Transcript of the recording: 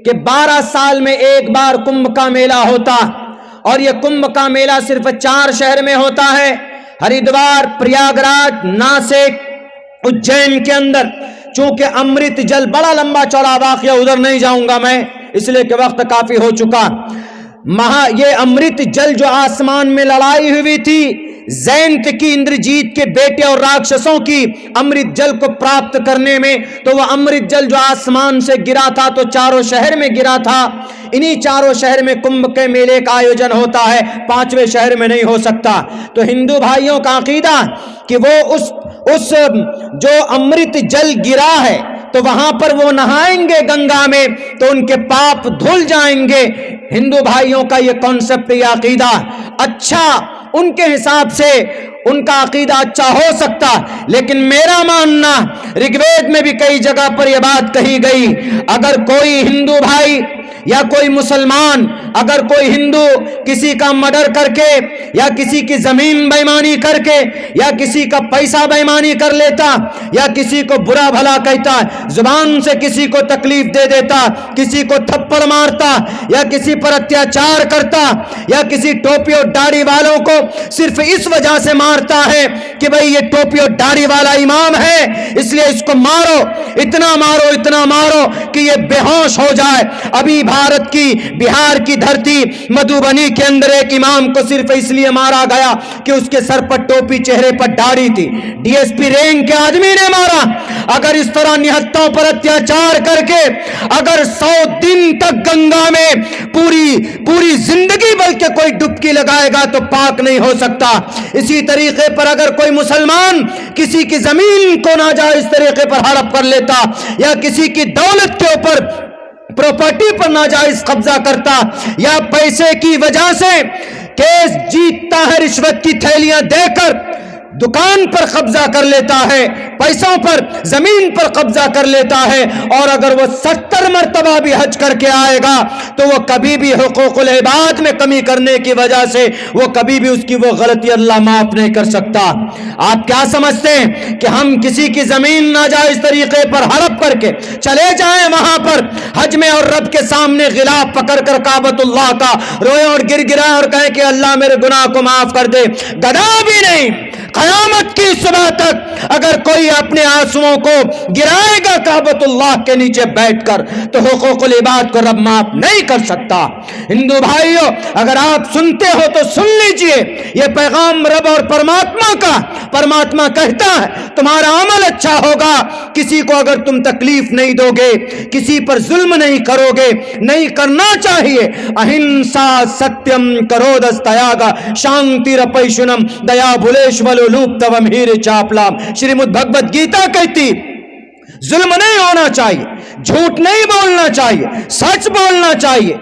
کہ 12 سال میں ایک بار کمبھ کا میلہ ہوتا، اور یہ کمبھ کا میلہ صرف 4 شہر میں ہوتا ہے، ہریدوار، پریاگراج، ناسک، اجین کے اندر۔ چونکہ امرت جل بڑا لمبا چوڑا واقعہ، ادھر نہیں جاؤں گا میں اس لیے کہ وقت کافی ہو چکا۔ یہ امرت جل جو آسمان میں لڑائی ہوئی تھی زینت کی، اندرجیت کے بیٹے اور راکشسوں کی امرت جل کو پراپت کرنے میں، تو وہ امرت جل جو آسمان سے گرا تھا تو 4 شہر میں گرا تھا۔ انہی 4 شہر میں کمبھ کے میلے کا آیوجن ہوتا ہے، 5ویں شہر میں نہیں ہو سکتا۔ تو ہندو بھائیوں کا عقیدہ کہ وہ اس جو امرت جل گرا ہے تو وہاں پر وہ نہائیں گے گنگا میں تو ان کے پاپ دھل جائیں گے۔ ہندو بھائیوں کا یہ کانسیپٹ، یہ عقیدہ اچھا، ان کے حساب سے ان کا عقیدہ اچھا ہو سکتا، لیکن میرا ماننا رگ وید میں بھی کئی جگہ پر یہ بات کہی گئی، اگر کوئی ہندو بھائی یا کوئی مسلمان، اگر کوئی ہندو کسی کا مرڈر کر کے یا کسی کی زمین بےمانی کر کے یا کسی کا پیسہ بےمانی کر لیتا یا کسی کو برا بھلا کہتا، زبان سے کسی کو تکلیف دے دیتا، کسی کو تھپڑ مارتا یا کسی پر اتیاچار کرتا یا کسی ٹوپی اور داڑھی والوں کو صرف اس وجہ سے مارتا ہے کہ بھئی یہ ٹوپی اور داڑھی والا امام ہے اس لیے اس کو مارو، اتنا مارو کہ یہ بے ہوش ہو جائے۔ ابھی بھارت کی بہار کی دھرتی مدھوبنی کے اندر ایک امام کو صرف اس لیے مارا گیا کہ اس کے سر پر ٹوپی، چہرے پر داڑھی تھی، ڈی ایس پی رینک کے آدمی نے مارا۔ اگر اس طرح نہتوں پر اتیاچار کر کے اگر 100 دن تک گنگا میں پوری زندگی بلکہ کوئی ڈبکی لگائے گا تو پاک نہیں ہو سکتا۔ اسی طریقے پر اگر کوئی مسلمان کسی کی زمین کو ناجائز طریقے پر ہڑپ کر لیتا یا کسی کی دولت کے اوپر، پراپرٹی پر ناجائز قبضہ کرتا یا پیسے کی وجہ سے کیس جیتتا ہے، رشوت کی تھیلیاں دے کر دکان پر قبضہ کر لیتا ہے، پیسوں پر، زمین پر قبضہ کر لیتا ہے، اور اگر وہ 70 مرتبہ بھی حج کر کے آئے گا تو وہ کبھی بھی حقوق العباد میں کمی کرنے کی وجہ سے وہ کبھی بھی اس کی وہ غلطی اللہ معاف نہیں کر سکتا۔ آپ کیا سمجھتے ہیں کہ ہم کسی کی زمین ناجائز طریقے پر ہڑپ کر کے چلے جائیں وہاں پر حج میں اور رب کے سامنے غلاف پکڑ کر کعبۃ اللہ کا روئے اور گر گرائیں اور کہیں کہ اللہ میرے گناہ کو معاف کر دے؟ گدا بھی نہیں۔ قیامت کی صبح تک اگر کوئی اپنے آنسوؤں کو گرائے گا کعبۃ اللہ کے نیچے بیٹھ کر تو حقوق العباد کو رب معاف نہیں کر سکتا۔ ہندو بھائیوں، اگر آپ سنتے ہو تو سن لیجئے، یہ پیغام رب اور پرماتما کا۔ پرماتما کہتا ہے تمہارا عمل اچھا ہوگا، کسی کو اگر تم تکلیف نہیں دو گے، کسی پر ظلم نہیں کرو گے، نہیں کرنا چاہیے۔ اہنسا ستیم کرودستیاگا شانتی رپیشنم دیا بھلیشولو لوپ توم ہیر چاپلام۔ شریمد بھگوت گیتا کہتی ظلم نہیں ہونا چاہیے، جھوٹ نہیں بولنا چاہیے، سچ بولنا چاہیے،